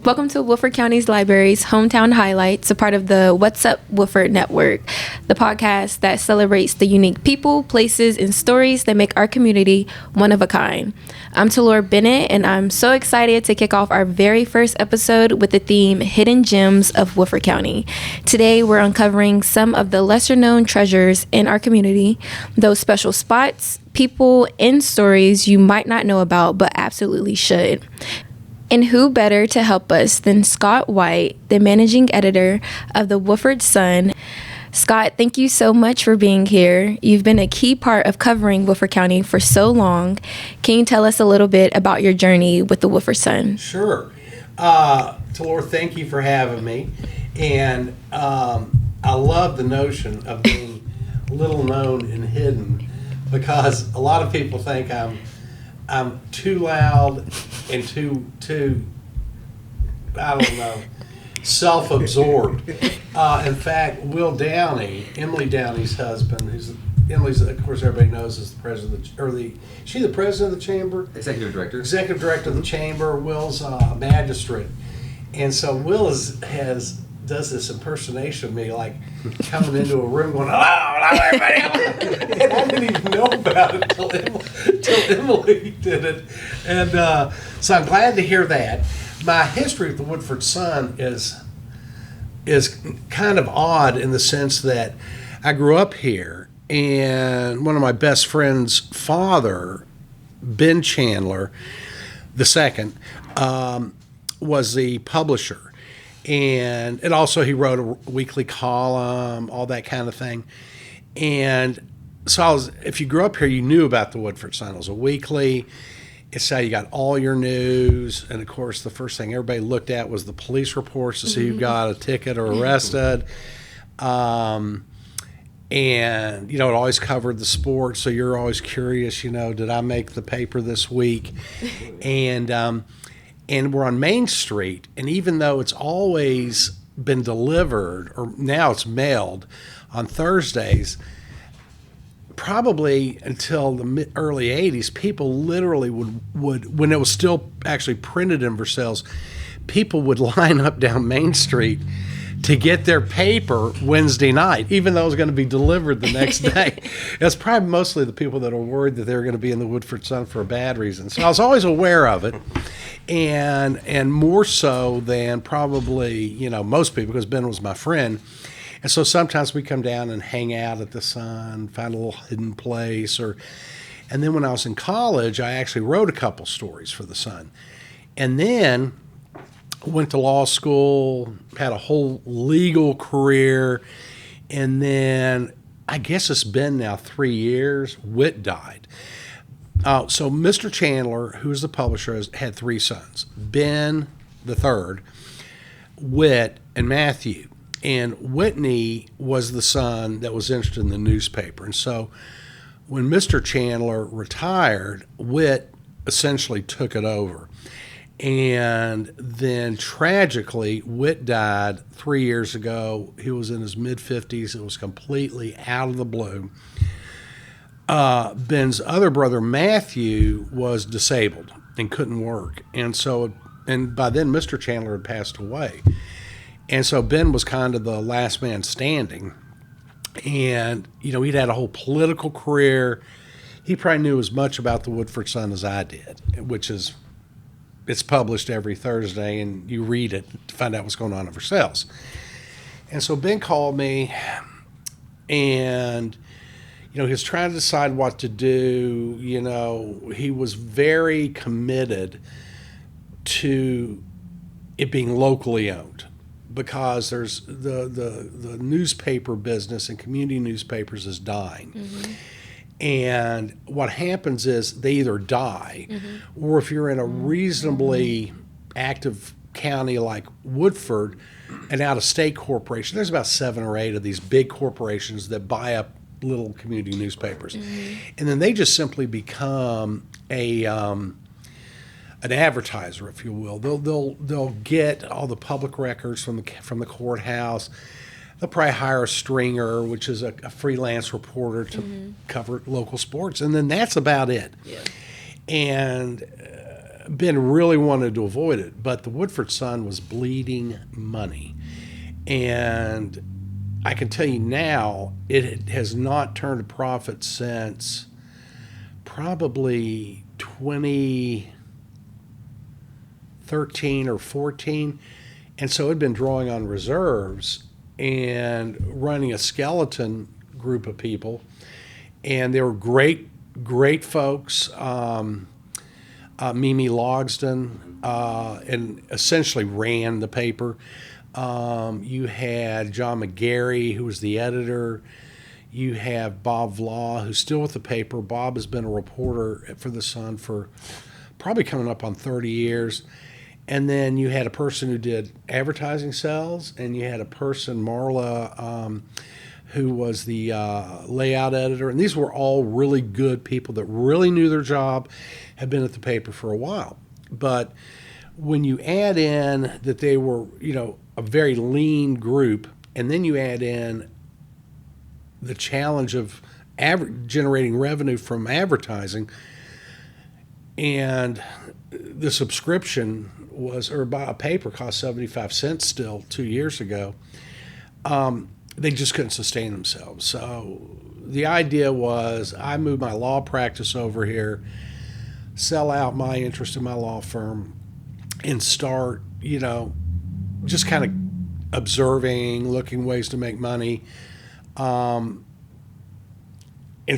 Welcome to Woodford County Library's Hometown Highlights, a part of the What's Up Woodford Network, the podcast that celebrates the unique people, places, and stories that make our community one of a kind. I'm Talor Bennet, and I'm so excited to kick off our very first episode with the theme Hidden Gems of Woodford County. Today, we're uncovering some of the lesser-known treasures in our community, those special spots, people, and stories you might not know about but absolutely should. And who better to help us than Scott White, the managing editor of the Woodford Sun. Scott, thank you so much for being here. You've been a key part of covering Woodford County for so long. Can you tell us a little bit about your journey with the Woodford Sun? Sure. Talor, thank you for having me. And I love the notion of being little known and hidden, because a lot of people think I'm too loud and too I don't know, self-absorbed. In fact, Will Downey, Emily Downey's husband, Emily's, of course, everybody knows is the president is she the president of the chamber? Executive director. Executive director of the chamber. Will's a magistrate, and so Will does this impersonation of me, like coming into a room going, "Hello, everybody," and I didn't even know about it till Emily did it, and so I'm glad to hear that. My history with the Woodford Sun is kind of odd in the sense that I grew up here, and one of my best friend's father, Ben Chandler II, was the publisher. And also he wrote a weekly column, all that kind of thing. And so if you grew up here, you knew about the Woodford Sun. It was a weekly. It's how you got all your news. And of course, the first thing everybody looked at was the police reports to see who got a ticket or arrested. And, it always covered the sports. So you're always curious, did I make the paper this week? And we're on Main Street, and even though it's always been delivered, or now it's mailed on Thursdays, probably until the early 80s, people literally would, when it was still actually printed in Versailles, people would line up down Main Street to get their paper Wednesday night, even though it was going to be delivered the next day. It's probably mostly the people that are worried that they were going to be in the Woodford Sun for a bad reason. So I was always aware of it, and more so than probably, most people, because Ben was my friend. And so sometimes we come down and hang out at the Sun, find a little hidden place. And then when I was in college, I actually wrote a couple stories for the Sun. And then went to law school, had a whole legal career, and then I guess it's been now 3 years, Whit died. So Mr. Chandler, who was the publisher, had three sons, Ben the third, Whit, and Matthew. And Whitney was the son that was interested in the newspaper. And so when Mr. Chandler retired, Whit essentially took it over. And then tragically, Whit died 3 years ago. He was in his mid-50s. It was completely out of the blue. Ben's other brother, Matthew, was disabled and couldn't work. And by then, Mr. Chandler had passed away. And so Ben was kind of the last man standing. And, he'd had a whole political career. He probably knew as much about the Woodford Sun as I did, which is, it's published every Thursday, and you read it to find out what's going on in Versailles. And so Ben called me, and, he was trying to decide what to do. He was very committed to it being locally owned, because there's the newspaper business and community newspapers is dying. Mm-hmm. And what happens is they either die, or if you're in a reasonably active county like Woodford, an out-of-state corporation, there's about 7 or 8 of these big corporations that buy up little community newspapers. And then they just simply become an advertiser, if you will. They'll get all the public records from the courthouse. They'll probably hire a stringer, which is a freelance reporter, to cover local sports, and then that's about it. Yeah. And Ben really wanted to avoid it, but the Woodford Sun was bleeding money. And I can tell you now, it has not turned a profit since probably 2013 or 14. And so it had been drawing on reserves and running a skeleton group of people. And they were great, great folks. Mimi Logsdon, and essentially ran the paper. You had John McGarry, who was the editor. You have Bob Vlau, who's still with the paper. Bob has been a reporter for the Sun for probably coming up on 30 years. And then you had a person who did advertising sales, and you had a person, Marla, who was the layout editor. And these were all really good people that really knew their job, had been at the paper for a while. But when you add in that they were, a very lean group, and then you add in the challenge of generating revenue from advertising, and the subscription was, or buy a paper cost 75 cents still 2 years ago, they just couldn't sustain themselves. So the idea was I moved my law practice over here, sell out my interest in my law firm, and start, just kind of observing, looking ways to make money, and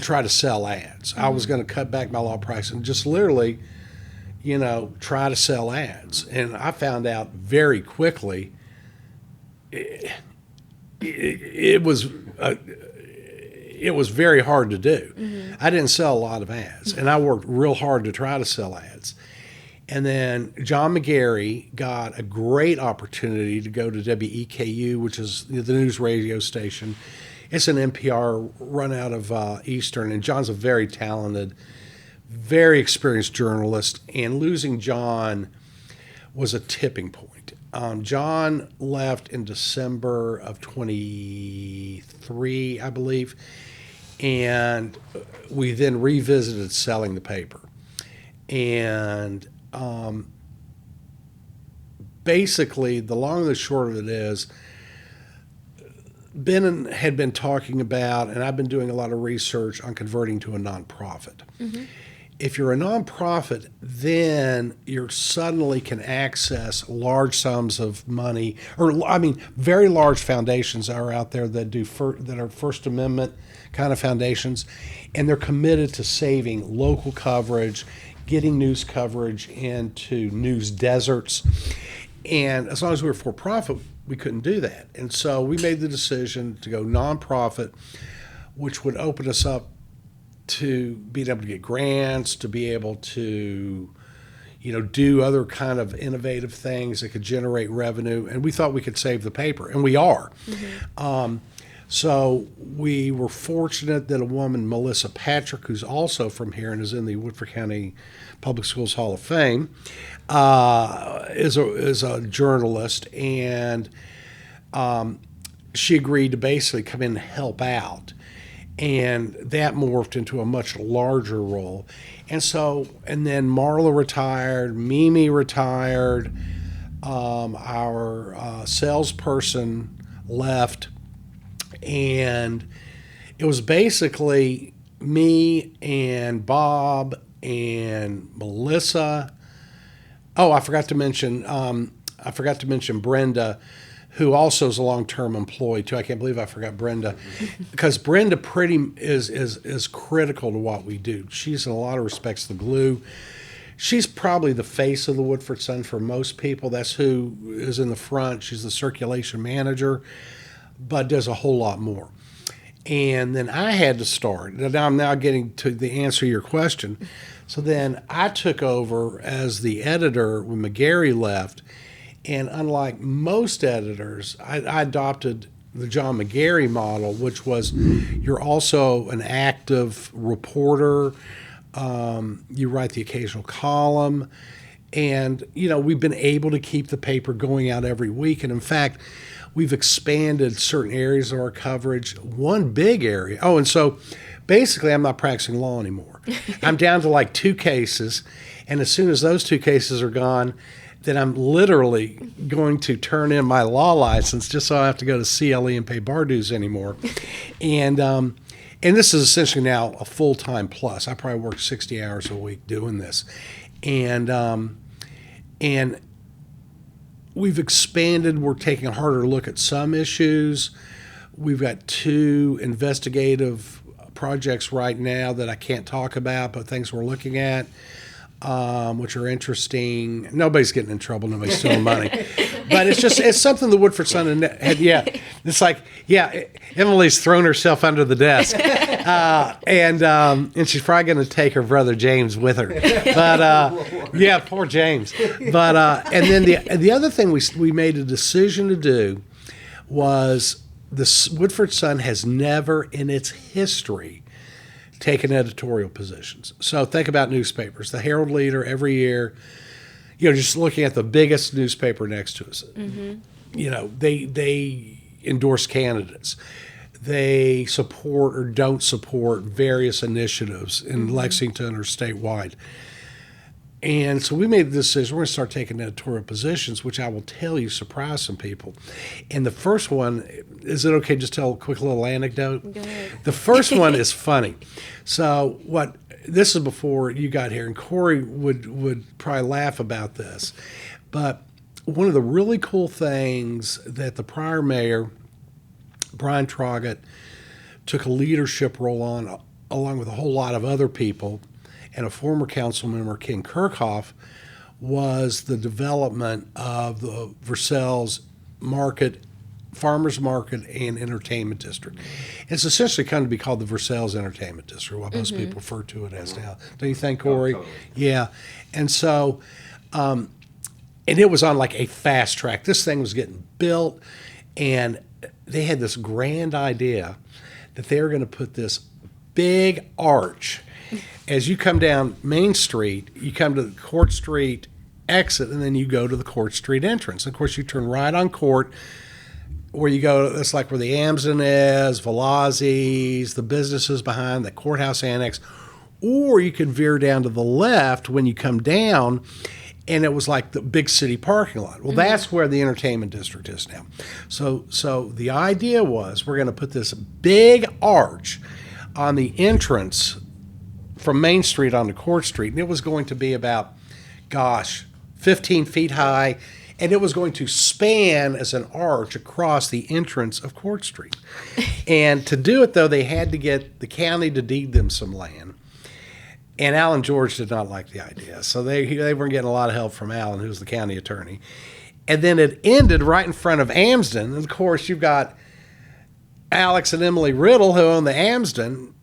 try to sell ads. I was going to cut back my law practice and just literally, try to sell ads. And I found out very quickly it was very hard to do. Mm-hmm. I didn't sell a lot of ads, and I worked real hard to try to sell ads. And then John McGarry got a great opportunity to go to WEKU, which is the news radio station. It's an NPR run out of Eastern, and John's a very talented, very experienced journalist, and losing John was a tipping point. John left in December of 23, I believe, and we then revisited selling the paper. And basically, the long and the short of it is, Ben had been talking about, and I've been doing a lot of research on converting to a nonprofit. Mm-hmm. If you're a nonprofit, then you suddenly can access large sums of money, very large foundations are out there that that are First Amendment kind of foundations, and they're committed to saving local coverage, getting news coverage into news deserts. And as long as we were for profit, we couldn't do that. And so we made the decision to go nonprofit, which would open us up to being able to get grants, to be able to, do other kind of innovative things that could generate revenue. And we thought we could save the paper, and we are. Mm-hmm. So we were fortunate that a woman, Melissa Patrick, who's also from here and is in the Woodford County Public Schools Hall of Fame, is a journalist, and she agreed to basically come in and help out. And that morphed into a much larger role. And then Marla retired, Mimi retired, our salesperson left, and it was basically me and Bob and Melissa. Oh, I forgot to mention Brenda, who also is a long-term employee too. I can't believe I forgot Brenda, because Brenda is critical to what we do. She's in a lot of respects the glue. She's probably the face of the Woodford Sun for most people. That's who is in the front. She's the circulation manager, but does a whole lot more. And then I had to start. Now I'm getting to the answer to your question. So then I took over as the editor when McGarry left. And unlike most editors, I adopted the John McGarry model, which was you're also an active reporter. You write the occasional column. And, we've been able to keep the paper going out every week. And in fact, we've expanded certain areas of our coverage. One big area. Oh, and so basically I'm not practicing law anymore. I'm down to like 2 cases, and as soon as those 2 cases are gone, then I'm literally going to turn in my law license just so I don't have to go to CLE and pay bar dues anymore. And this is essentially now a full-time plus. I probably work 60 hours a week doing this. And we've expanded. We're taking a harder look at some issues. We've got 2 investigative projects right now that I can't talk about, but things we're looking at, which are interesting. Nobody's getting in trouble. Nobody's stealing money. But it's something the Woodford Sun had. Yeah, it's like, Emily's thrown herself under the desk, and she's probably going to take her brother James with her. But poor James. But and then the other thing we made a decision to do was the Woodford Sun has never in its history taken editorial positions. So think about newspapers. The Herald Leader every year, just looking at the biggest newspaper next to us, they endorse candidates. They support or don't support various initiatives in Lexington or statewide. And so we made the decision, we're going to start taking editorial positions, which I will tell you surprised some people. And the first one, is it okay just tell a quick little anecdote? Go ahead. The first one is funny. So this is before you got here, and Corey would probably laugh about this. But one of the really cool things that the prior mayor, Brian Trogett, took a leadership role on, along with a whole lot of other people, and a former council member, Ken Kirchhoff, was the development of the Versailles market, farmers market, and entertainment district. It's essentially kind of be called the Versailles Entertainment District, what most people refer to it as now. Don't you think, Corey? Oh, totally. Yeah. And so, and it was on like a fast track. This thing was getting built, and they had this grand idea that they were going to put this big arch. As you come down Main Street, you come to the Court Street exit, and then you go to the Court Street entrance. Of course, you turn right on Court, where you go, that's like where the Amsden is, Velazzi's, the businesses behind the courthouse annex. Or you could veer down to the left when you come down, and it was like the big city parking lot. Well, that's where the entertainment district is now. So the idea was we're going to put this big arch on the entrance from Main Street onto Court Street, and it was going to be about, 15 feet high, and it was going to span as an arch across the entrance of Court Street. And to do it, though, they had to get the county to deed them some land, and Alan George did not like the idea, so they weren't getting a lot of help from Alan, who's the county attorney. And then it ended right in front of Amsden, and of course you've got Alex and Emily Riddle, who own the Amsden,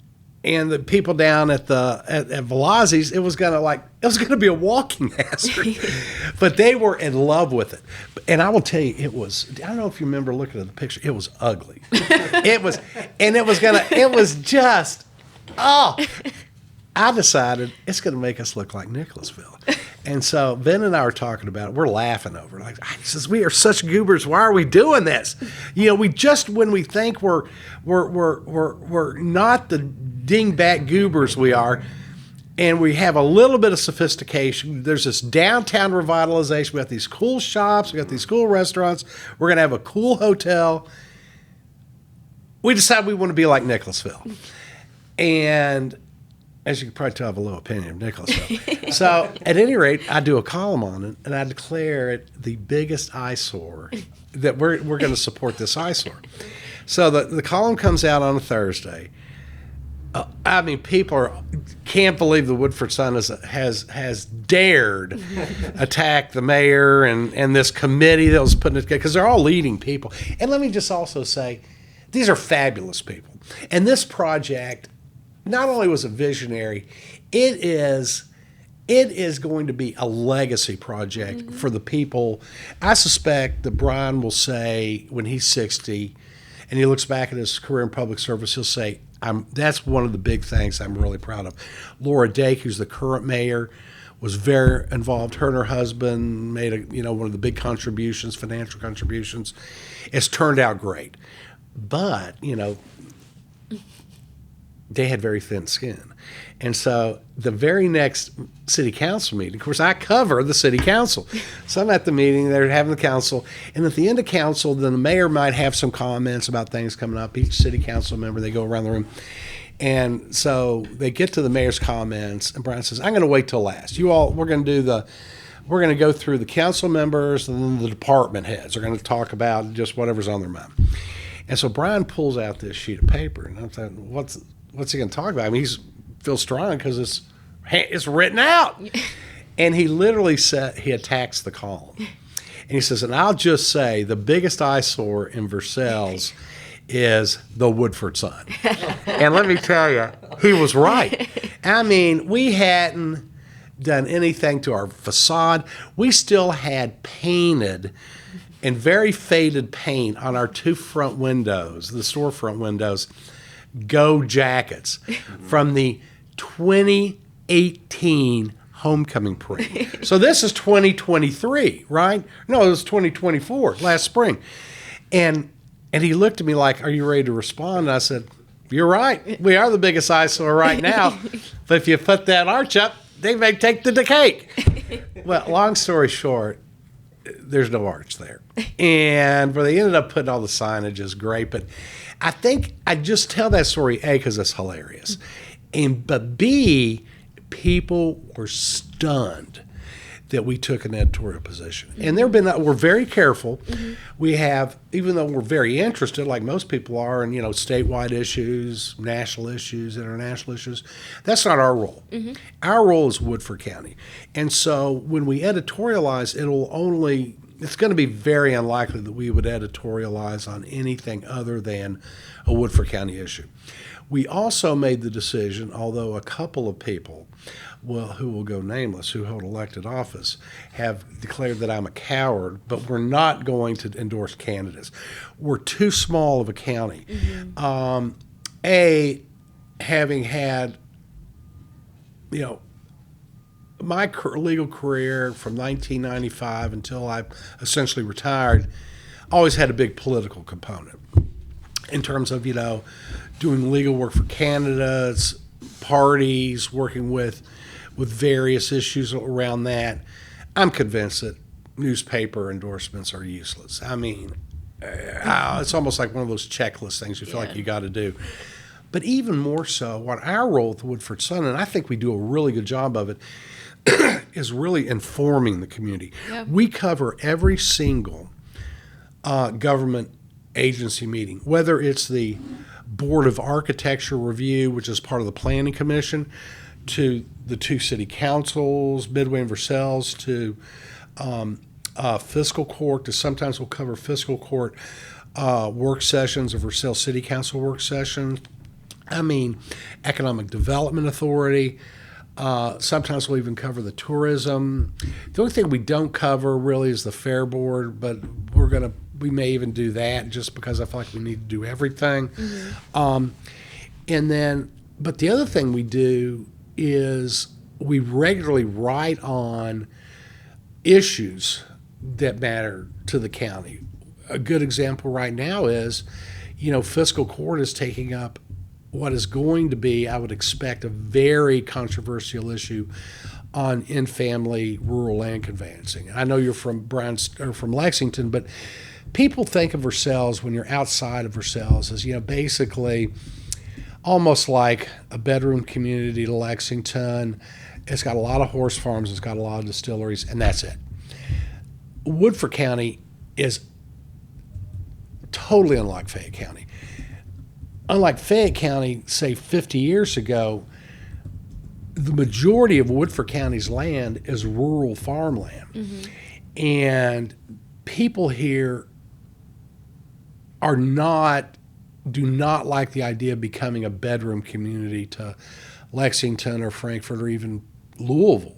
and the people down at Velazzi's, it was gonna be a walking hazard, but they were in love with it. And I will tell you, I don't know if you remember looking at the picture, it was ugly. It was just, I decided it's gonna make us look like Nicholasville. And so Ben and I were talking about it. We're laughing over it. Like, he says, we are such goobers. Why are we doing this? We just, when we think we're not the dingbat goobers we are, and we have a little bit of sophistication. There's this downtown revitalization. We got these cool shops. We got these cool restaurants. We're going to have a cool hotel. We decided we want to be like Nicholasville. And as you can probably tell, I have a low opinion of Nicholasville. So at any rate, I do a column on it, and I declare it the biggest eyesore, that we're going to support this eyesore. So the column comes out on a Thursday. People can't believe the Woodford Sun has dared attack the mayor and this committee that was putting it together, because they're all leading people. And let me just also say, these are fabulous people. And this project not only was a visionary, it is going to be a legacy project for the people. I suspect that Brian will say when he's 60 and he looks back at his career in public service, he'll say, that's one of the big things I'm really proud of. Laura Dake, who's the current mayor, was very involved. Her and her husband made one of the big contributions, financial they had very thin skin. And so the very next city council meeting, of course, I cover the city council. So I'm at the meeting, they're having the council, and at the end of council, then the mayor might have some comments about things coming up. Each city council member, they go around the room. And so they get to the mayor's comments, and Brian says, I'm going to wait till last. We're going to go through the council members, and then the department heads are going to talk about just whatever's on their mind. And so Brian pulls out this sheet of paper, and I'm thinking, what's he going to talk about? I mean, he feels strong because it's written out. And he literally said, he attacks the column. And he says, and I'll just say the biggest eyesore in Versailles is the Woodford Sun. And let me tell you, he was right. I mean, we hadn't done anything to our facade. We still had painted and very faded paint on our two front windows, the storefront windows, Go Jackets from the 2018 homecoming parade. So this is 2023, right? No, it was 2024, last spring. And he looked at me like, are you ready to respond? And I said, you're right. We are the biggest eyesore right now. But if you put that arch up, they may take the cake. Well, long story short, there's no arch there. And where they ended up putting all the signage is great. But I think I just tell that story, A, because it's hilarious. But B, people were stunned that we took an editorial position. And we're very careful. We have, even though we're very interested, like most people are, in, statewide issues, national issues, international issues, that's not our role. Our role is Woodford County. And so when we editorialize, it's going to be very unlikely that we would editorialize on anything other than a Woodford County issue. We also made the decision, although a couple of people, who will go nameless, who hold elected office, have declared that I'm a coward, but we're not going to endorse candidates. We're too small of a county. Having had, my legal career from 1995 until I essentially retired, always had a big political component in terms of, doing legal work for candidates, parties, working with various issues around that. I'm convinced that newspaper endorsements are useless. I mean, it's almost like one of those checklist things you feel like you got to do. But even more so, what our role with the Woodford Sun, and I think we do a really good job of it, is really informing the community. Yep. We cover every single government agency meeting, whether it's the Board of Architecture Review, which is part of the Planning Commission, to the two city councils, Midway and Versailles, to fiscal court, to sometimes we'll cover fiscal court work sessions or Versailles City Council work sessions. I mean, Economic Development Authority. Sometimes we'll even cover the tourism. The only thing we don't cover really is the Fair Board, but we may even do that just because I feel like we need to do everything. But the other thing we do is we regularly write on issues that matter to the county. A good example right now is, fiscal court is taking up what is going to be, I would expect, a very controversial issue on in-family rural land conveyancing. I know you're from Lexington, but people think of Versailles, when you're outside of Versailles, as basically almost like a bedroom community to Lexington. It's got a lot of horse farms, it's got a lot of distilleries, and that's it. Woodford County is totally unlike Fayette County. Unlike Fayette County, say 50 years ago, the majority of Woodford County's land is rural farmland. And people here do not like the idea of becoming a bedroom community to Lexington or Frankfort or even Louisville.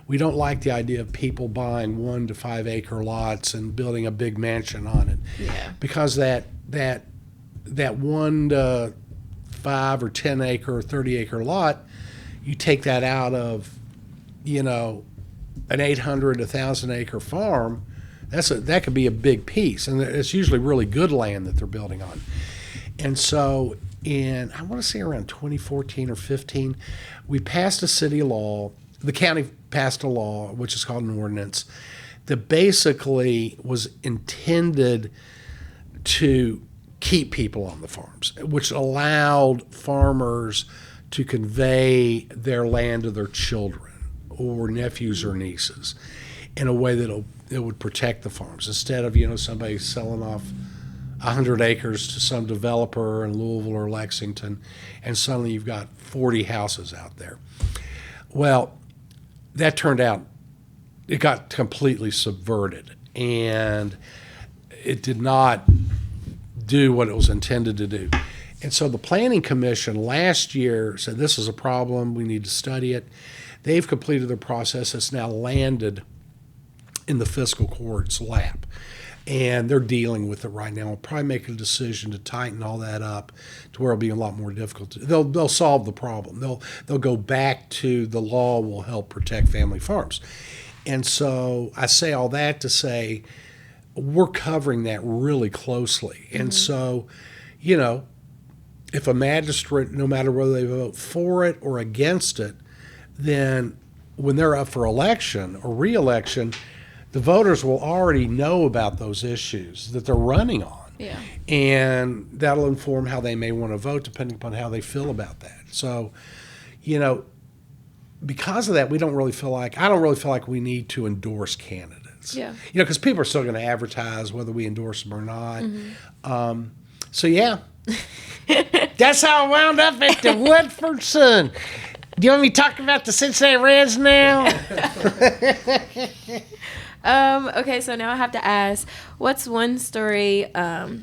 We don't like the idea of people buying 1 to 5 acre lots and building a big mansion on it. Because that 1 to 5 or 10 acre or 30 acre lot, you take that out of, an 800, 1,000 acre farm, that could be a big piece. And it's usually really good land that they're building on. And so in, I want to say around 2014 or 15, we passed a city law. The county passed a law, which is called an ordinance, that basically was intended to keep people on the farms, which allowed farmers to convey their land to their children or nephews or nieces in a way that it would protect the farms, instead of, somebody selling off 100 acres to some developer in Louisville or Lexington, and suddenly you've got 40 houses out there. Well, that turned out, it got completely subverted, and it did not do what it was intended to do. And so the Planning Commission last year said this is a problem, we need to study it. They've completed their process. It's now landed in the fiscal court's lap, and they're dealing with it right now. We'll probably make a decision to tighten all that up to where it'll be a lot more difficult. They'll solve the problem. They'll go back to the law will help protect family farms. And so I say all that to say we're covering that really closely. And so, if a magistrate, no matter whether they vote for it or against it, then when they're up for election or re-election, the voters will already know about those issues that they're running on. Yeah. And that'll inform how they may want to vote depending upon how they feel about that. So, because of that, I don't really feel like we need to endorse candidates. Yeah. Because people are still going to advertise whether we endorse them or not. So, yeah. That's how I wound up at the Woodford Sun. Do you want me to talk about the Cincinnati Reds now? Okay, so now I have to ask, what's one story, a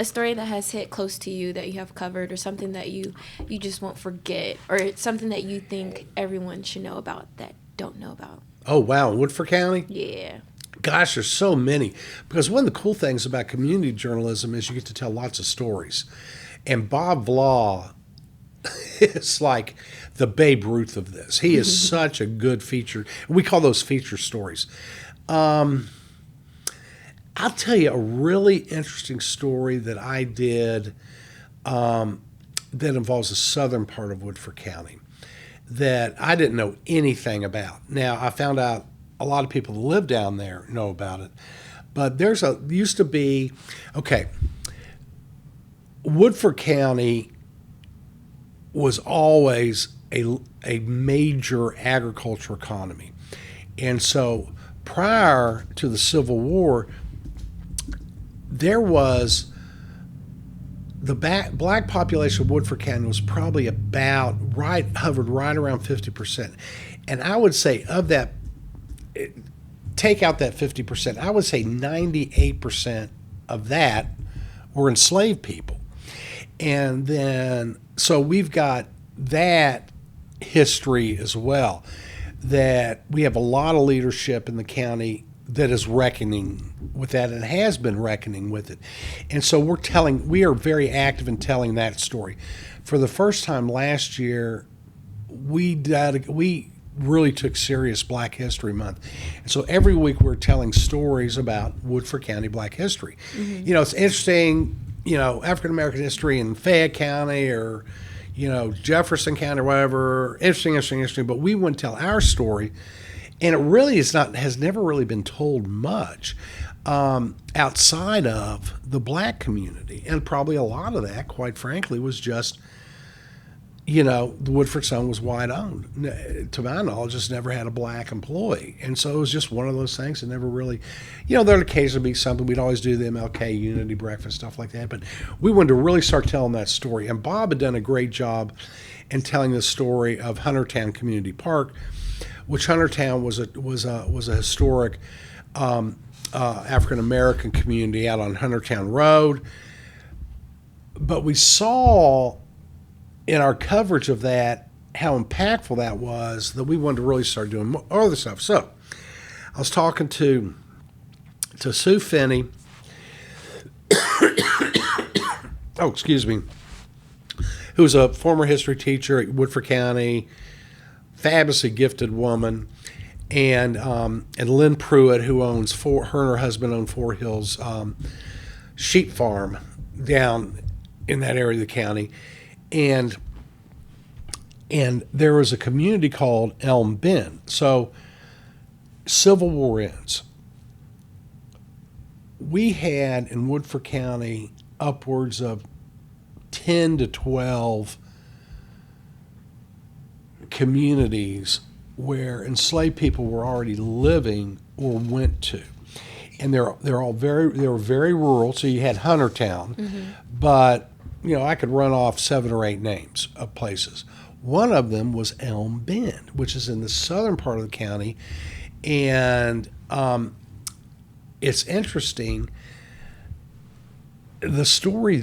story that has hit close to you that you have covered, or something that you just won't forget, or something that you think everyone should know about that don't know about? Oh, wow. Woodford County? Yeah. Gosh, there's so many. Because one of the cool things about community journalism is you get to tell lots of stories. And Bob Vlau is like the Babe Ruth of this. He is such a good feature. We call those feature stories. I'll tell you a really interesting story that I did that involves the southern part of Woodford County that I didn't know anything about. Now, I found out a lot of people that live down there know about it, but used to be, Woodford County was always a major agriculture economy. And so prior to the Civil War, there was the black population of Woodford County was probably hovered right around 50%. And I would say of that, take out that 50%, I would say 98% of that were enslaved people. And then, so we've got that history as well, that we have a lot of leadership in the county that is reckoning with that and has been reckoning with it. And so we are very active in telling that story. For the first time last year, we really took serious Black History Month. And so every week we're telling stories about Woodford County Black history. It's interesting, African American history in Fayette County or, Jefferson County or whatever. Interesting. But we want to tell our story. And it really has never really been told much outside of the Black community. And probably a lot of that, quite frankly, was just, the Woodford Sun was white owned. To my knowledge, just never had a Black employee. And so it was just one of those things that never really, there'd occasionally be something. We'd always do the MLK Unity Breakfast, stuff like that. But we wanted to really start telling that story. And Bob had done a great job in telling the story of Huntertown Community Park, which Huntertown was a historic African American community out on Huntertown Road. But we saw in our coverage of that how impactful that was, that we wanted to really start doing more other stuff. So I was talking to Sue Finney. Who's a former history teacher at Woodford County, fabulously gifted woman, and Lynn Pruitt, who owns her and her husband own Four Hills sheep farm down in that area of the county, and there was a community called Elm Bend. So Civil War ends. We had in Woodford County upwards of 10 to 12 communities where enslaved people were already living or went to. And they were very rural, so you had Huntertown, but I could run off 7 or 8 names of places. One of them was Elm Bend, which is in the southern part of the county, and it's interesting. The story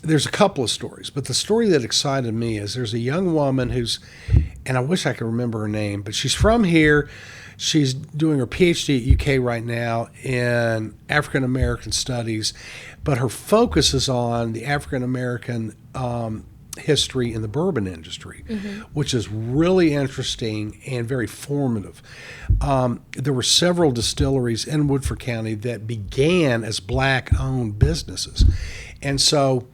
there's a couple of stories, but the story that excited me is there's a young woman and I wish I could remember her name, but she's from here. She's doing her PhD at UK right now in African American studies, but her focus is on the African American history in the bourbon industry, which is really interesting and very formative. There were several distilleries in Woodford County that began as black-owned businesses, and so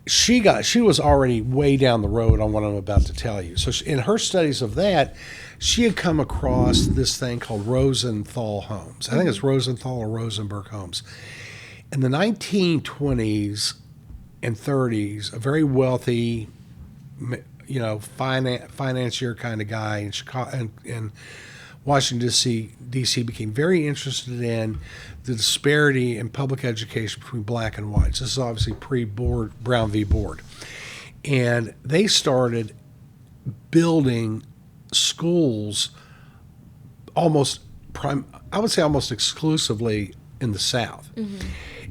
she was already way down the road on what I'm about to tell you. So in her studies of that, she had come across this thing called Rosenthal Homes. I think it's Rosenthal or Rosenberg Homes. In the 1920s and 30s, a very wealthy, financier kind of guy in Chicago and Washington, D.C. became very interested in the disparity in public education between black and whites. This is obviously pre-Brown v. Board. And they started building schools almost exclusively in the South.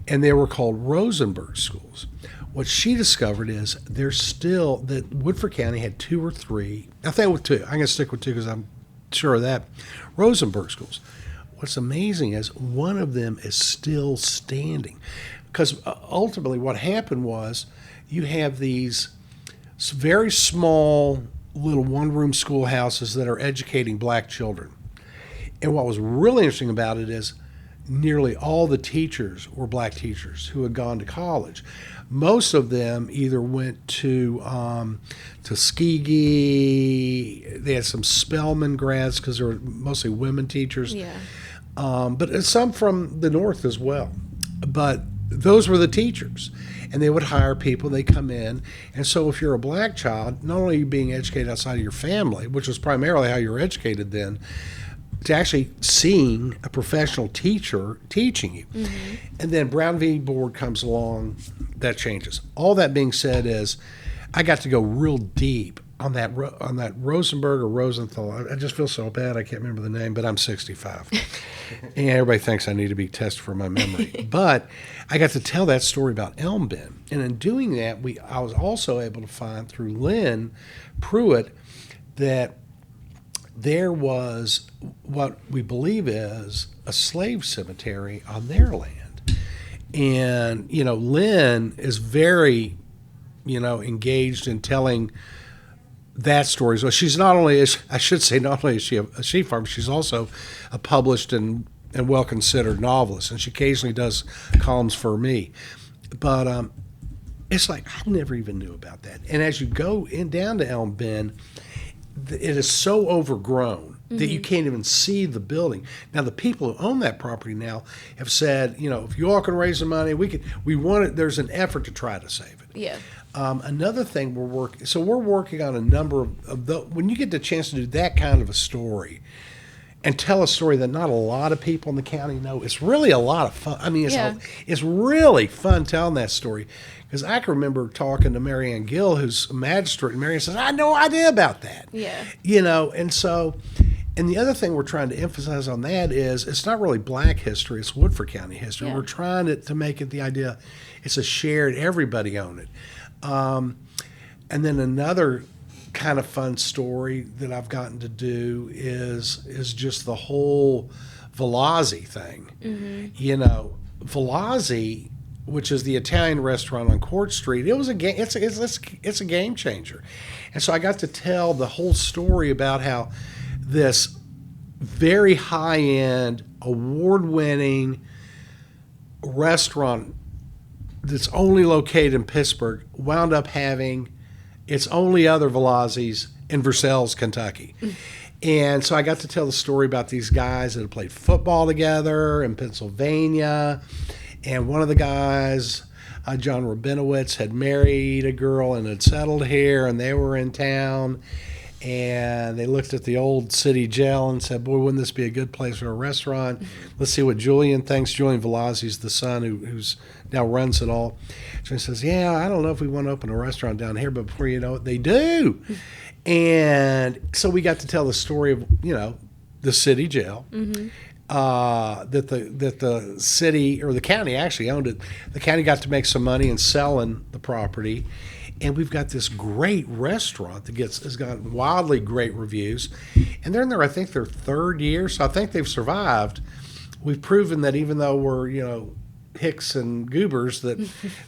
And they were called Rosenberg schools. What she discovered is that Woodford County had 2 or 3, I think with 2, I'm going to stick with 2 because I'm sure of that, Rosenberg schools. What's amazing is one of them is still standing, because ultimately what happened was you have these very small little one-room schoolhouses that are educating black children. And what was really interesting about it is nearly all the teachers were black teachers who had gone to college. Most of them either went to Tuskegee. They had some Spelman grads because they were mostly women teachers. Yeah. But some from the north as well. But those were the teachers. And they would hire people, they come in. And so if you're a black child, not only are you being educated outside of your family, which was primarily how you were educated then, to actually seeing a professional teacher teaching you. And then Brown v. Board comes along, that changes. All that being said is I got to go real deep on that Rosenberg or Rosenthal. I just feel so bad I can't remember the name, but I'm 65. And everybody thinks I need to be tested for my memory. But I got to tell that story about Elm Bend. And in doing that, I was also able to find through Lynn Pruitt that there was what we believe is a slave cemetery on their land. And, Lynn is very, engaged in telling that story. So she's not only is she a sheep farmer, she's also a published and well-considered novelist. And she occasionally does columns for me. But it's like, I never even knew about that. And as you go down to Elm Bend, it is so overgrown that you can't even see the building. Now, the people who own that property now have said, if you all can raise the money, we want it. There's an effort to try to save it. Yeah. Another thing we're working on a number of when you get the chance to do that kind of a story and tell a story that not a lot of people in the county know, it's really a lot of fun. I mean, it's really fun telling that story. Because I can remember talking to Marianne Gill, who's a magistrate, and Marianne says, I had no idea about that. Yeah. And the other thing we're trying to emphasize on that is it's not really black history, it's Woodford County history. Yeah. We're trying to make it the idea it's a shared, everybody own it. And then another kind of fun story that I've gotten to do is just the whole Velazzi thing. Velazzi, which is the Italian restaurant on Court Street, it's a game changer. And so I got to tell the whole story about how this very high-end, award-winning restaurant that's only located in Pittsburgh wound up having its only other Velazzi's in Versailles, Kentucky. And so I got to tell the story about these guys that had played football together in Pennsylvania. And one of the guys, John Rabinowitz, had married a girl and had settled here, and they were in town. And they looked at the old city jail and said, boy, wouldn't this be a good place for a restaurant? Let's see what Julian thinks. Julian Velazzi's the son who's now runs it all. So he says, yeah, I don't know if we want to open a restaurant down here, but before you know it, they do. And so we got to tell the story of, the city jail, that the city, or the county actually owned it. The county got to make some money in selling the property. And we've got this great restaurant that has gotten wildly great reviews. And they're in their, I think, their third year. So I think they've survived. We've proven that even though we're, hicks and goobers, that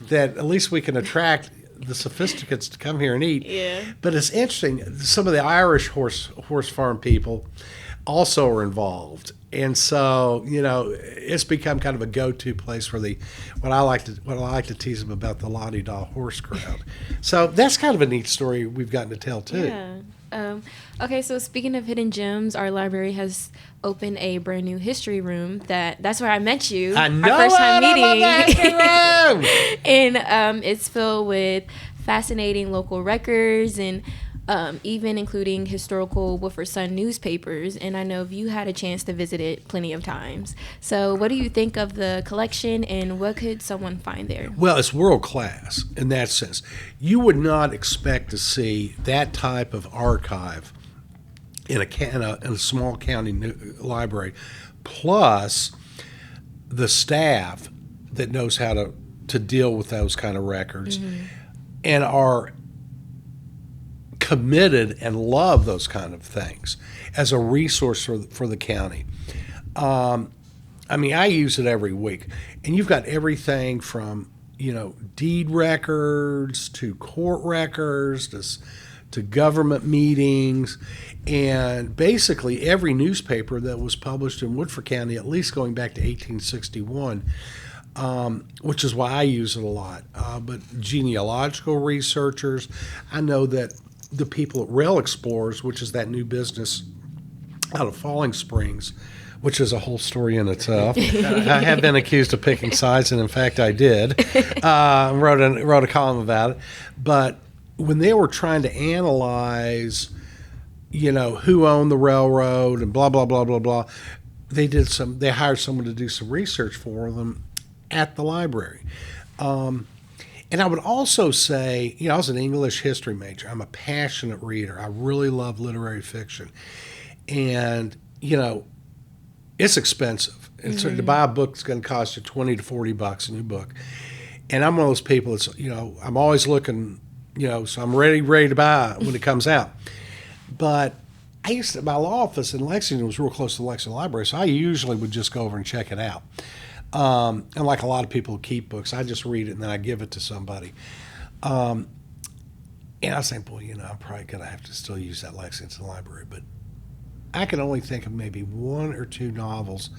at least we can attract the sophisticates to come here and eat. Yeah. But it's interesting. Some of the Irish horse farm people also are involved. And so, it's become kind of a go-to place for what I like to tease them about, the la-di-da horse crowd. So that's kind of a neat story we've gotten to tell too. Yeah. Okay, so speaking of hidden gems, our library has opened a brand new history room. That's where I met you. I know. Our first time meeting. I love that history room. And it's filled with fascinating local records and even including historical Woodford Sun newspapers. And I know you had a chance to visit it plenty of times. So what do you think of the collection, and what could someone find there? Well, it's world class in that sense. You would not expect to see that type of archive in a small county library, plus the staff that knows how to deal with those kind of records and are committed and love those kind of things as a resource for the county. I use it every week, and you've got everything from deed records to court records to government meetings, and basically every newspaper that was published in Woodford County, at least going back to 1861. Which is why I use it a lot. But genealogical researchers, I know that the people at Rail Explorers, which is that new business out of Falling Springs, which is a whole story in itself. I have been accused of picking sides, and in fact I did. Wrote a column about it. But when they were trying to analyze, who owned the railroad and blah, blah, blah, blah, blah, they hired someone to do some research for them at the library. And I would also say, I was an English history major. I'm a passionate reader. I really love literary fiction. And, it's expensive. And so to buy a book is going to cost you $20 to $40, a new book. And I'm one of those people that's, I'm always looking, so I'm ready to buy when it comes out. But my law office in Lexington was real close to the Lexington Library, so I usually would just go over and check it out. And like a lot of people who keep books, I just read it and then I give it to somebody. And I was saying, boy, I'm probably going to have to still use that Lexington Library. But I can only think of maybe one or two novels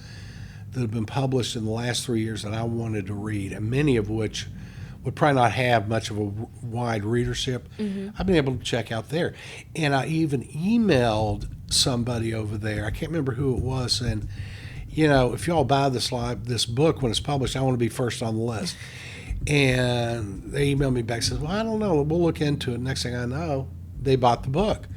that have been published in the last 3 years that I wanted to read, and many of which would probably not have much of a wide readership. I've been able to check out there. And I even emailed somebody over there. I can't remember who it was, and if y'all buy this book when it's published, I want to be first on the list. And they emailed me back and says, well, I don't know. We'll look into it. Next thing I know, they bought the book.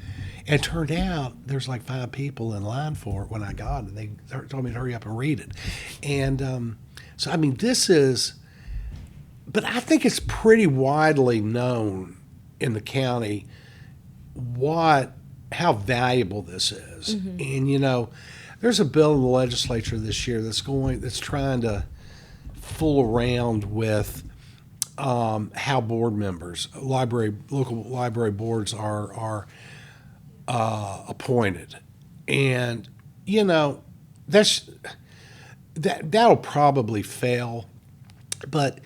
And it turned out there's like 5 people in line for it when I got it. They told me to hurry up and read it. And so, this is, but I think it's pretty widely known in the county how valuable this is. And, there's a bill in the legislature this year that's trying to fool around with how board members, local library boards are appointed, and that'll probably fail, but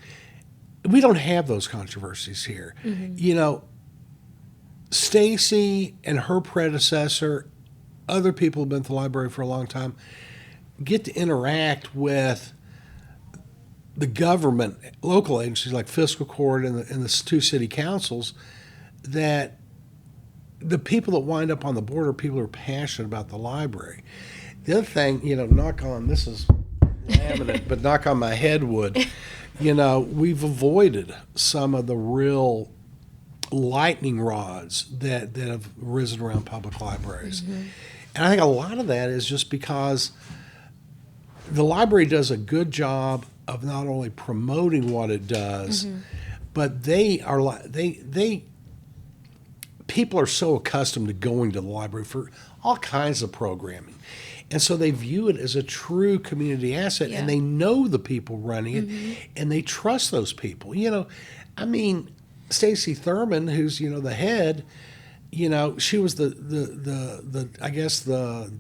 we don't have those controversies here. Stacy and her predecessor, other people who've been to the library for a long time, get to interact with the government, local agencies like fiscal court and the two city councils, that the people that wind up on the board are people who are passionate about the library. The other thing, knock on, this is laminate, but knock on my head wood, we've avoided some of the real lightning rods that have risen around public libraries. Mm-hmm. And I think a lot of that is just because the library does a good job of not only promoting what it does, mm-hmm. but people are so accustomed to going to the library for all kinds of programming. And so they view it as a true community asset, and they know the people running it, mm-hmm. and they trust those people. Stacy Thurman, who's the head, she was the I guess the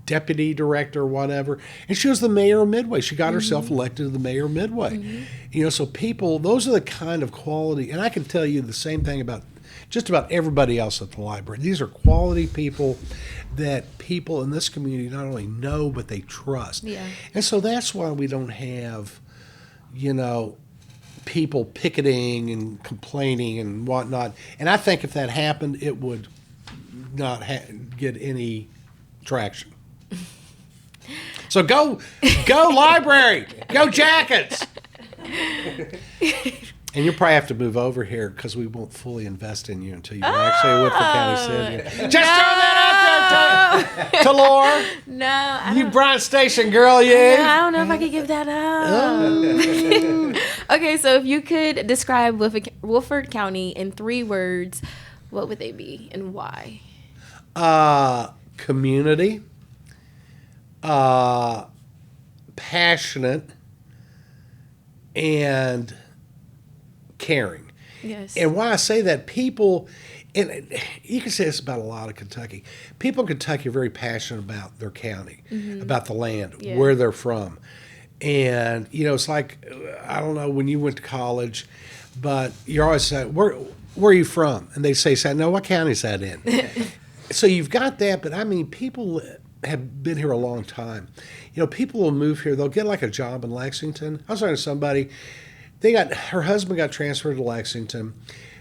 deputy director or whatever, and she was the mayor of Midway. She got mm-hmm. herself elected to the mayor of Midway. Mm-hmm. So people, those are the kind of quality, and I can tell you the same thing about just about everybody else at the library. These are quality people that people in this community not only know, but they trust. Yeah. And so that's why we don't have, people picketing and complaining and whatnot. And I think if that happened, it would not get any traction. So go library, go Jackets. And you'll probably have to move over here because we won't fully invest in you until you're actually a Woodford County citizen. Just throw that out there, Talor. No. You Bryan Station girl, you. I don't know if I could give that up. Okay, so if you could describe Woodford County in 3 words, what would they be and why? Community, passionate, and caring. Yes. And why I say that, people, and you can say this about a lot of Kentucky, people in Kentucky are very passionate about their county, mm-hmm. about the land, where they're from. And, it's like, I don't know when you went to college, but you're always saying, where are you from? And they say, no, what county is that in? So you've got that, but people have been here a long time. People will move here, they'll get like a job in Lexington. I was talking to somebody, her husband got transferred to Lexington.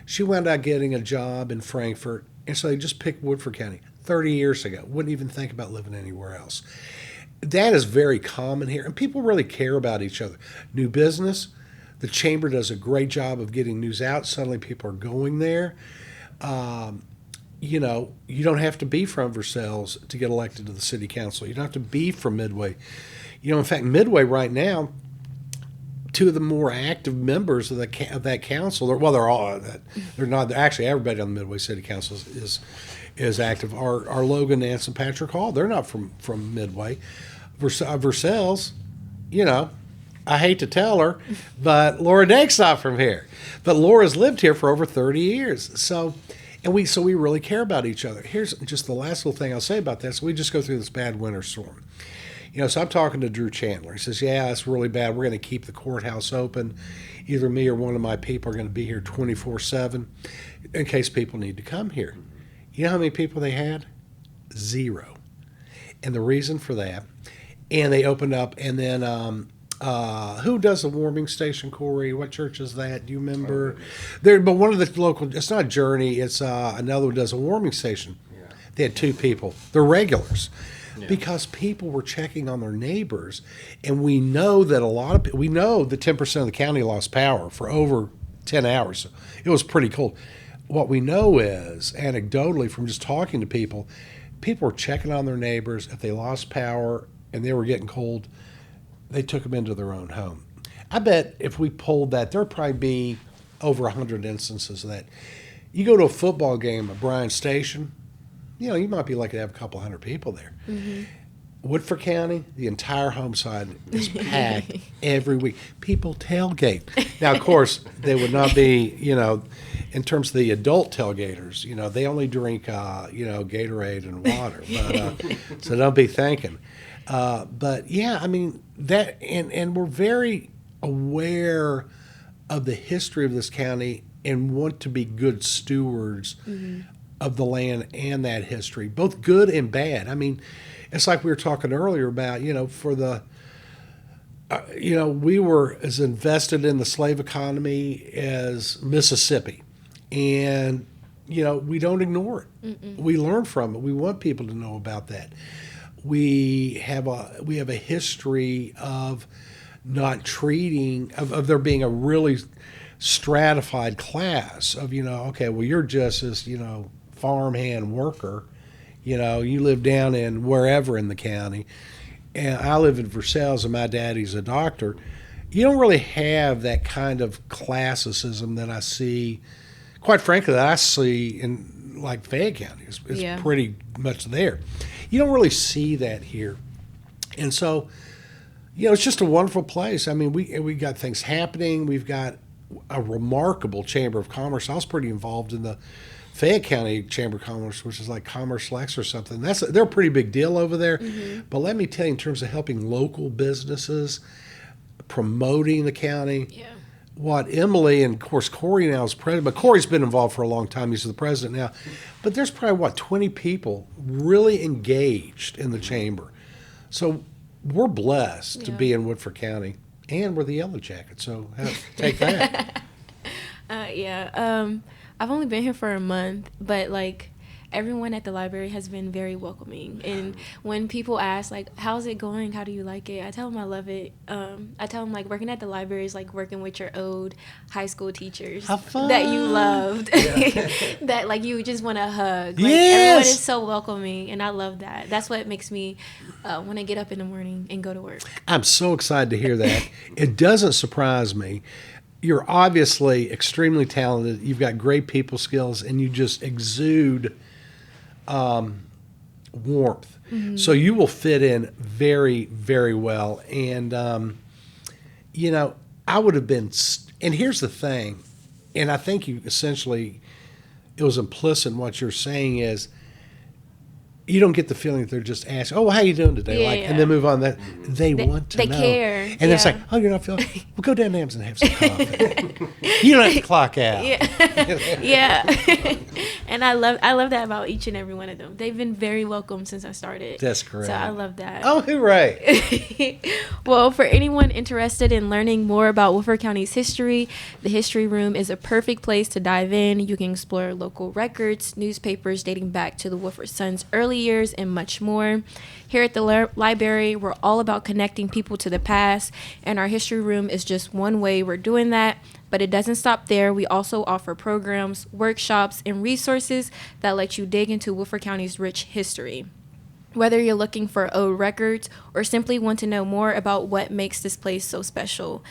She wound up getting a job in Frankfort, and so they just picked Woodford County 30 years ago. Wouldn't even think about living anywhere else. That is very common here, and people really care about each other. New business, the chamber does a great job of getting news out. Suddenly people are going there. You don't have to be from Versailles to get elected to the city council. You don't have to be from Midway. In fact, Midway right now, 2 of the more active members of that council, they're not actually, everybody on the Midway City Council is active. Are Logan, Nance, and Patrick Hall. They're not from Midway. Versailles, I hate to tell her, but Laura Dake's not from here. But Laura's lived here for over 30 years. So we really care about each other. Here's just the last little thing I'll say about this. We just go through this bad winter storm. So I'm talking to Drew Chandler. He says, yeah, it's really bad. We're going to keep the courthouse open. Either me or one of my people are going to be here 24/7 in case people need to come here. You know how many people they had? 0. And the reason for that, and they opened up, and then who does the warming station, Corey? What church is that? Do you remember? But one of the local, it's not Journey, it's another one does a warming station. Yeah. They had 2 people. They're regulars. Yeah. Because people were checking on their neighbors, and we know that we know that 10% of the county lost power for over 10 hours. It was pretty cold. What we know is, anecdotally, from just talking to people were checking on their neighbors. If they lost power and they were getting cold, they took them into their own home. I bet if we polled that, there'd probably be over 100 instances of that. You go to a football game at Bryan Station, you might be lucky to have a couple 100 people there. Mm-hmm. Woodford County, the entire home side is packed every week. People tailgate. Now, of course, they would not be, in terms of the adult tailgaters, they only drink, Gatorade and water. But, so don't be thinking. But, yeah, that, and we're very aware of the history of this county and want to be good stewards mm-hmm. of the land and that history, both good and bad. It's like we were talking earlier about, for the we were as invested in the slave economy as Mississippi. And, we don't ignore it. Mm-mm. We learn from it. We want people to know about that. We have a history of not treating, of there being a really stratified class of, okay, well, you're just this, farmhand worker. You live down in wherever in the county. And I live in Versailles, and my daddy's a doctor. You don't really have that kind of classicism that I see, quite frankly, that I see in like Fayette County. It's pretty much there. You don't really see that here. And so, it's just a wonderful place. I mean, we got things happening. We've got a remarkable Chamber of Commerce. I was pretty involved in the Fayette County Chamber of Commerce, which is like Commerce Flex or something. They're a pretty big deal over there. Mm-hmm. But let me tell you, in terms of helping local businesses, promoting the county, what Emily and, of course, Corey now is president, but Corey's been involved for a long time. He's the president now. But there's probably, 20 people really engaged in the chamber. So we're blessed to be in Woodford County, and we're the Yellow Jackets, so take that. I've only been here for a month, but everyone at the library has been very welcoming. And when people ask, how's it going? How do you like it? I tell them I love it. I tell them, working at the library is like working with your old high school teachers that you loved, that, you just want to hug. Everyone is so welcoming, and I love that. That's what makes me want to get up in the morning and go to work. I'm so excited to hear that. It doesn't surprise me. You're obviously extremely talented. You've got great people skills, and you just exude warmth. Mm-hmm. So you will fit in very, very well. And, I would have been, and here's the thing, and I think it was implicit in what you're saying is, you don't get the feeling that they're just asking, "Oh, how you doing today?" And then move on. That they want to know. They care. And it's like, "Oh, you're not feeling. Well, go down to Am's and have some coffee. You don't have to clock out." And I love that about each and every one of them. They've been very welcome since I started. That's correct. So I love that. Oh, hooray! Well, for anyone interested in learning more about Woodford County's history, the History Room is a perfect place to dive in. You can explore local records, newspapers dating back to the Woodford Sun's early years, and much more. Here at the library, we're all about connecting people to the past, and our History Room is just one way we're doing that. But it doesn't stop there. We also offer programs, workshops, and resources that let you dig into Woodford County's rich history. Whether you're looking for old records or simply want to know more about what makes this place so special.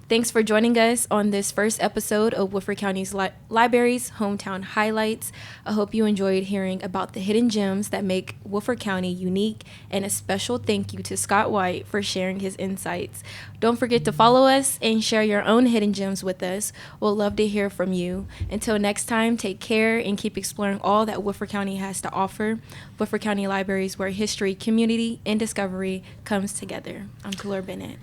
Thanks for joining us on this first episode of Woodford County's Library's Hometown Highlights. I hope you enjoyed hearing about the hidden gems that make Woodford County unique, and a special thank you to Scott White for sharing his insights. Don't forget to follow us and share your own hidden gems with us. We'll love to hear from you. Until next time, take care and keep exploring all that Woodford County has to offer. Woodford County Libraries, where history, community, and discovery comes together. I'm Talor Bennet.